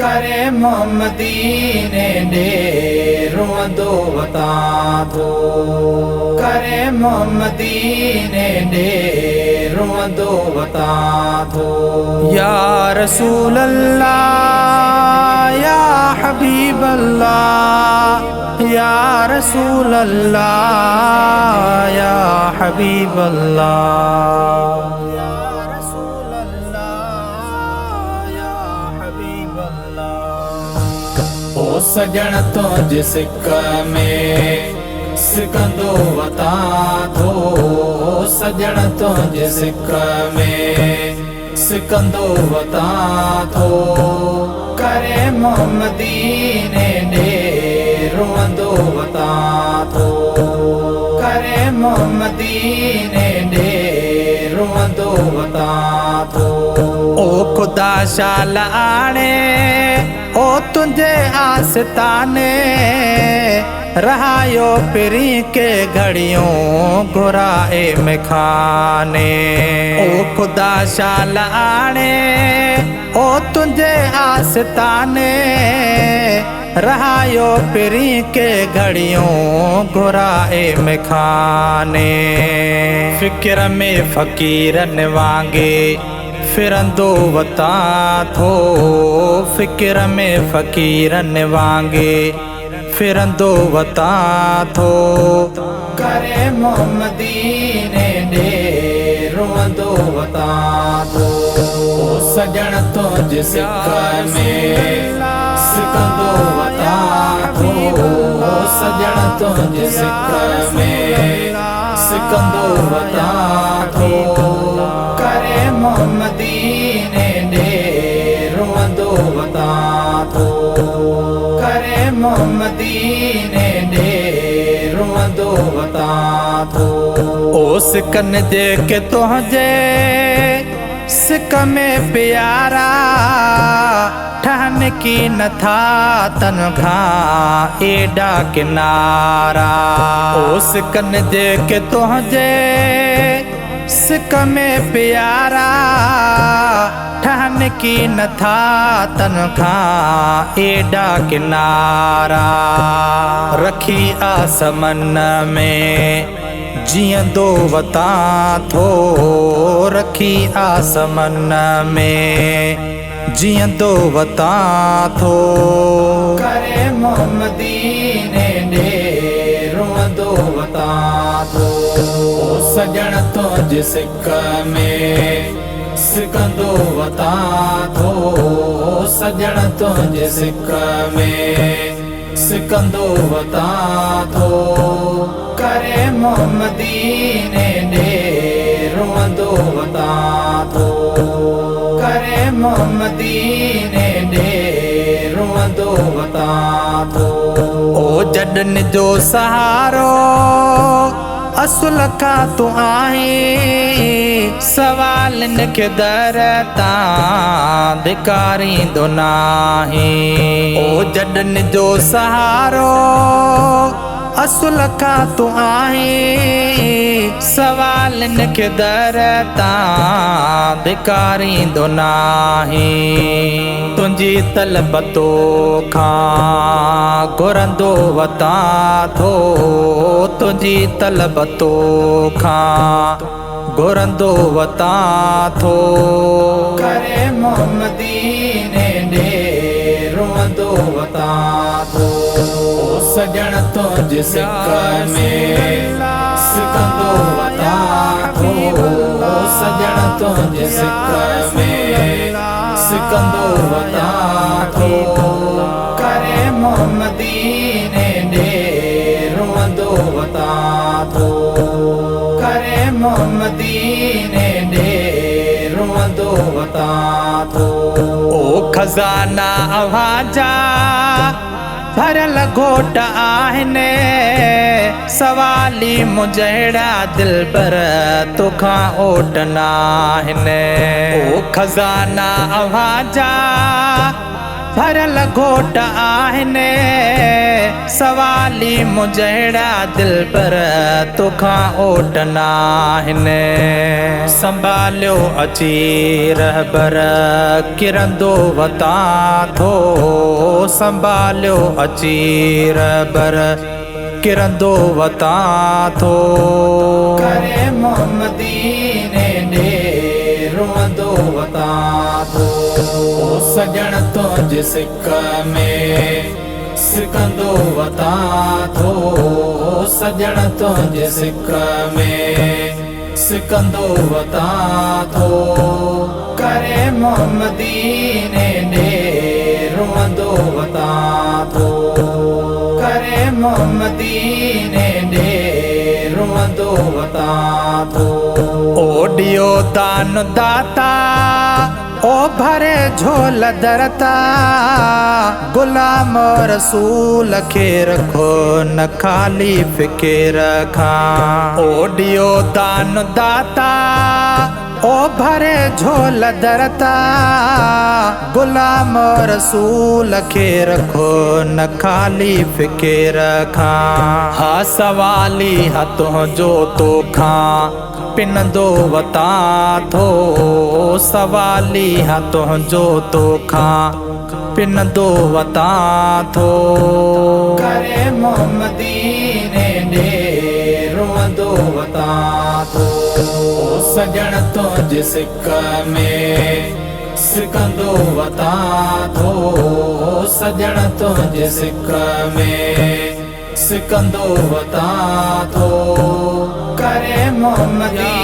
करे मोहम्मदीने दे रोंदो वता थो करे मोहम्मदीने दे रोंदो वता थो। या रसूल अल्लाह या हबीब अल्लाह या रसूल अल्लाह या हबीब अल्लाह ओ सजण तुझ सिक में सिकंदो वता थो सजण तुझ सिक में सिकंदो वता थो करे मोहम्मदीने दे रोंदो वता थो करे मोहम्मदीने दे रोंदो वता थो। ओ खुदा शाल आणे ओ तुझे आस्ताने रहायो पिरी के घड़ियों घुराए में खाने। ओ खुदा शाल आणे ओ तुझे आस्ताने रहायो पिरी के घड़ियों घुराए में खाने। फिक्र में फकीरन वांगे फिरंदो वता थो फिक्र में फकीरन वांगे फिरंदो वता थो करे मोहम्मदीने दे रोंदो वता थो। सजण तुझ सिक में सिकंदो वता थो सजण तुझ सिक में सिकंदो वता थो करे मोहम्मदीने दे रोंदो वता थो करे मोहम्मदीने दे रोंदो वता थो। ओ सिकन जे के तुझे सिक में प्यारा ठहन की न था तनखा एडा किनारा। ओ सिकन जे के तुझे सिक में प्यारा ठहन की न था तनखा एडा किनारा। रखी आसमन में जियंदो वता थो रखी आसमन में जियंदो वता थो करे मोहम्मदीने दे रोंदो वता थो। सजण तुझ सिक में सिकंदो वता थो सजण तुझ सिक में सिकंदो वता थो करे मोहम्मदीने दे रोंदो वता थो करे मोहम्मदीने दे रोंदो वता थो। ओ जडन जो सहारो असुल का तू आही सवालन के दर तां धिकारी दो नाही। ओ जडन जो सहारो असुल का तू आही सवालन के दर तां धिकारी दो नाही। तुंजी तलब तो खां घुरंदो वता थो तुंजी तलब तो खां घुरंदो वता थो करे मोहम्मदीने दे रोंदो वता थो। सजण तुझ सिक में सिकंदो वता थो सजण तुझ सिक में सिकंदो वता थो करे मोहम्मदीने दे रोंदो वता थो करे मोहम्मदीने दे रोंदो वता थो। ओ खजाना आवाजा भरल घोट आहिने सवाली मुजहिड़ा दिल पर तोखां ओट नाहिने। ओ खजाना आवाजा भरल घोट आहिने सवाली मुजहिड़ा दिल पर तोखां ओट नाहिने। संभालियो अची रहबर किरंदो वता थो संभालियो अचीर बर किरंदो वता थो करे मोहम्मदी ने ॾे रोंदो वता थो सजण तुंहिंजे सिक में सिकंदो वता थो सजण तुंहिंजे सिक में सिकंदो वता थो करे मोहम्मदी ने ॾे रोंदो वता थो करे मोहम्मदी ने ॾे रोंदो वता थो ओडियो दान दाता ओ भरे झोल दरता गुलाम रसूल खे रखो न खाली फिकिर खां ओडियो दान दाता ओ भरे झोल दरता गुलाम रसूल खे रखो न खाली फिकिर खां हा सवाली हथों जो तो खां पिनंदो वता थो सवाली हथों जो तो खां पिनंदो वता थो करे मोहम्मदी ने ॾे रोंदो वता थो सजण तुंहिंजे सिक में सिकंदो वता थो सजण तुंहिंजे सिक में सिकंदो वता थो करे मोहम्मदी